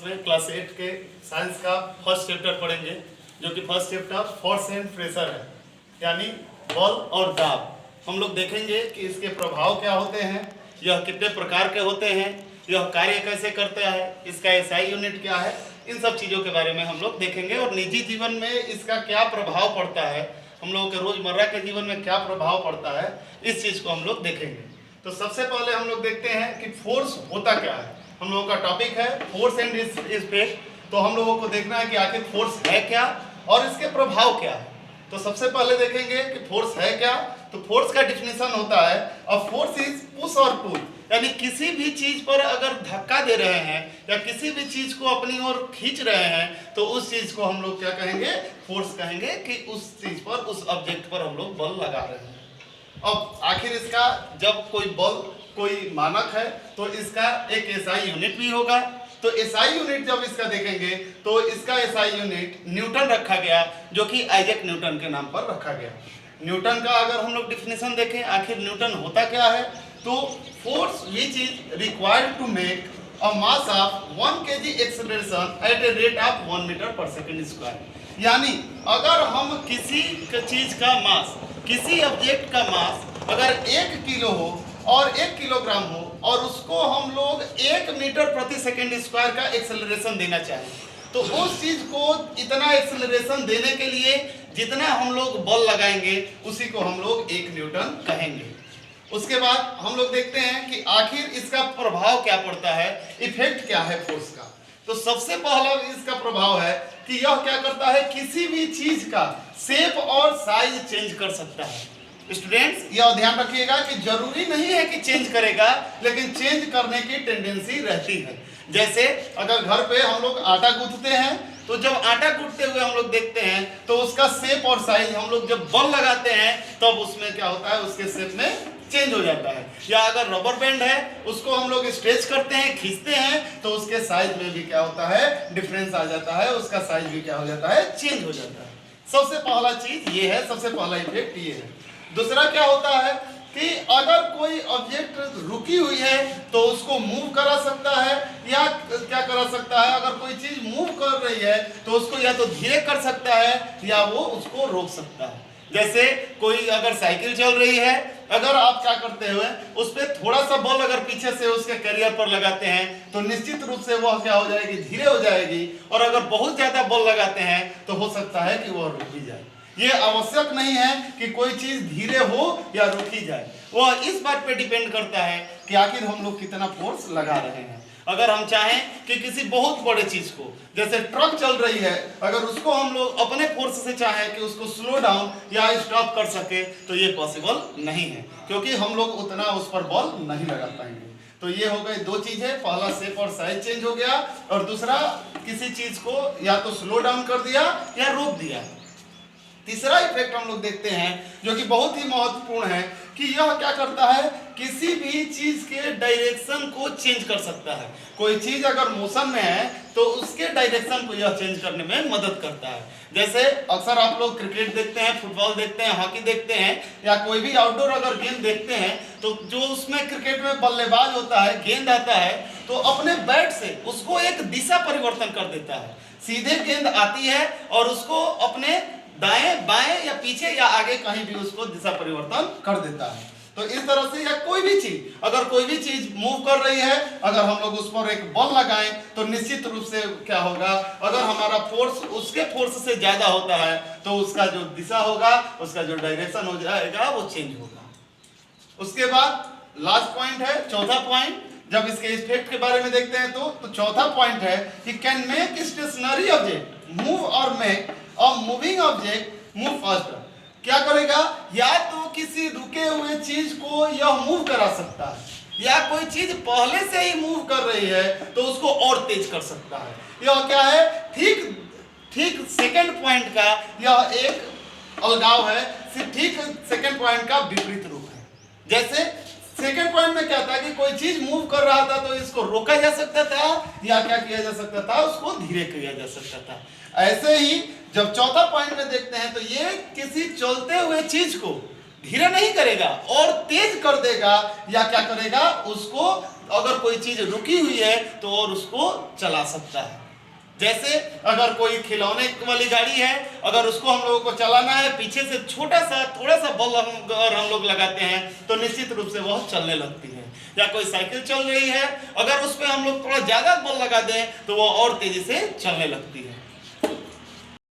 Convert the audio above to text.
में क्लास 8 के साइंस का फर्स्ट चैप्टर पढ़ेंगे, जो कि first chapter force and pressure है, यानी बल और दाब। हम लोग देखेंगे कि इसके प्रभाव क्या होते हैं, यह कितने प्रकार के होते हैं, यह कार्य कैसे करता है, इसका एसआई यूनिट क्या है, इन सब चीज़ों के बारे में हम लोग देखेंगे। और निजी जीवन में इसका क्या प्रभाव पड़ता है, हम लोगों के रोज़मर्रा के जीवन में क्या प्रभाव पड़ता है, इस चीज़ को हम लोग देखेंगे। तो सबसे पहले हम लोग देखते हैं कि फोर्स होता क्या है। हम लोगों का टॉपिक है फोर्स एंड इफेक्ट। तो हम लोगों को देखना है कि आखिर फोर्स है क्या और इसके प्रभाव क्या है। तो सबसे पहले देखेंगे कि फोर्स है क्या। तो फोर्स का डिफिनेशन होता है अ फोर्स इज पुश और पुल, यानी किसी भी चीज पर अगर धक्का दे रहे हैं या किसी भी चीज को अपनी ओर खींच रहे हैं तो उस चीज को हम लोग क्या कहेंगे, फोर्स कहेंगे, कि उस चीज पर, उस ऑब्जेक्ट पर हम लोग बल लगा रहे हैं। अब आखिर इसका जब कोई बल, कोई मानक है, तो इसका एक एसआई यूनिट भी होगा। तो एसआई यूनिट जब इसका देखेंगे तो इसका एसआई यूनिट न्यूटन रखा गया, जो कि आइजैक न्यूटन के नाम पर रखा गया। न्यूटन का अगर हम लोग डिफिनेशन देखें, आखिर न्यूटन होता क्या है, तो force which is required to make a mass of 1 kg acceleration at a rate of 1 metre per second square. यानी अगर हम किसी चीज का मास, किसी ऑब्जेक्ट का मास अगर 1 किलो हो और 1 किलोग्राम हो और उसको हम लोग 1 मीटर प्रति सेकेंड स्क्वायर का एक्सेलरेशन देना चाहें, तो उस चीज को इतना एक्सेलरेशन देने के लिए जितना हम लोग बल लगाएंगे उसी को हम लोग 1 न्यूटन कहेंगे। उसके बाद हम लोग देखते हैं कि आखिर इसका प्रभाव क्या पड़ता है, इफेक्ट क्या है फोर्स का। तो सबसे पहला इसका प्रभाव है कि यह क्या करता है, किसी भी चीज का शेप और साइज चेंज कर सकता है। स्टूडेंट्स यह ध्यान रखिएगा कि जरूरी नहीं है कि चेंज करेगा, लेकिन चेंज करने की टेंडेंसी रहती है। जैसे अगर घर पे हम लोग आटा गूंथते हैं, तो जब आटा गूंथते हुए हम लोग देखते हैं तो उसका शेप और साइज हम लोग जब बल लगाते हैं तब उसमें क्या होता है, उसके शेप में चेंज हो जाता है। या अगर रबर बैंड है, उसको हम लोग स्ट्रेच करते हैं, खींचते हैं, तो उसके साइज में भी क्या होता है, डिफरेंस आ जाता है, उसका साइज भी क्या हो जाता है, चेंज हो जाता है। सबसे पहला चीज ये है, सबसे पहला इफेक्ट ये है। दूसरा क्या होता है कि अगर कोई ऑब्जेक्ट रुकी हुई है तो उसको मूव करा सकता है, या क्या करा सकता है, अगर कोई चीज मूव कर रही है तो उसको या तो धीरे कर सकता है या वो उसको रोक सकता है। जैसे कोई अगर साइकिल चल रही है, अगर आप क्या करते हुए उस पर थोड़ा सा बल अगर पीछे से उसके कैरियर पर लगाते हैं तो निश्चित रूप से वह क्या हो जाएगी, धीरे हो जाएगी। और अगर बहुत ज्यादा बल लगाते हैं तो हो सकता है कि वह रुक भी जाए। ये आवश्यक नहीं है कि कोई चीज धीरे हो या रुकी जाए, वह इस बात पे डिपेंड करता है कि आखिर हम लोग कितना फोर्स लगा रहे हैं। अगर हम चाहें कि किसी बहुत बड़े चीज को, जैसे ट्रक चल रही है, अगर उसको हम लोग अपने फोर्स से चाहें कि उसको स्लो डाउन या स्टॉप कर सके तो ये पॉसिबल नहीं है, क्योंकि हम लोग उतना उस पर बल नहीं लगा पाएंगे। तो ये हो गए दो चीजें, पहला शेप और साइज चेंज हो गया, और दूसरा किसी चीज को या तो स्लो डाउन कर दिया या रोक दिया। तीसरा इफेक्ट हम लोग देखते हैं जो कि बहुत ही महत्वपूर्ण है, कि यह क्या करता है, किसी भी चीज के डायरेक्शन को चेंज कर सकता है। कोई चीज अगर मोशन में है तो उसके डायरेक्शन को यह चेंज करने में मदद करता है। जैसे अक्सर आप लोग क्रिकेट देखते हैं, फुटबॉल देखते हैं, हॉकी देखते हैं, या कोई भी आउटडोर अगर गेम देखते हैं, तो जो उसमें क्रिकेट में बल्लेबाज होता है, गेंद आता है तो अपने बैट से उसको एक दिशा परिवर्तन कर देता है। सीधे गेंद आती है और उसको अपने दाएं बाएं या पीछे या आगे कहीं भी उसको दिशा परिवर्तन कर देता है। तो इस तरह से, या कोई भी चीज, अगर कोई भी चीज मूव कर रही है, अगर हम लोग उस पर एक बल लगाएं तो निश्चित रूप से क्या होगा, अगर हमारा फोर्स उसके फोर्स से ज्यादा होता है तो उसका जो दिशा होगा, उसका जो डायरेक्शन हो जाएगा वो चेंज होगा। उसके बाद लास्ट पॉइंट है, चौथा पॉइंट, जब इसके इफेक्ट के बारे में देखते हैं तो चौथा पॉइंट है कि can make stationary object move और मेक और मूविंग ऑब्जेक्ट मूव फास्टर। क्या करेगा, या तो किसी रुके हुए चीज को यह मूव करा सकता है, या कोई चीज पहले से ही मूव कर रही है तो उसको और तेज कर सकता है। यह क्या है, ठीक सेकंड पॉइंट का यह एक अलगाव है, ठीक सेकंड पॉइंट का विपरीत रूप है। जैसे सेकंड पॉइंट में क्या था कि कोई चीज मूव कर रहा था तो इसको रोका जा सकता था, या क्या किया जा सकता था, उसको धीरे किया जा सकता था। ऐसे ही जब चौथा पॉइंट में देखते हैं तो ये किसी चलते हुए चीज को धीरे नहीं करेगा और तेज कर देगा, या क्या करेगा, उसको अगर कोई चीज रुकी हुई है तो और उसको चला सकता है। जैसे अगर कोई खिलौने वाली गाड़ी है, अगर उसको हम लोगों को चलाना है, पीछे से थोड़ा सा बल अगर हम लोग लगाते हैं तो निश्चित रूप से वह चलने लगती है। या कोई साइकिल चल रही है, अगर उस पर हम लोग थोड़ा ज्यादा बल लगा दें तो वह और तेजी से चलने लगती है।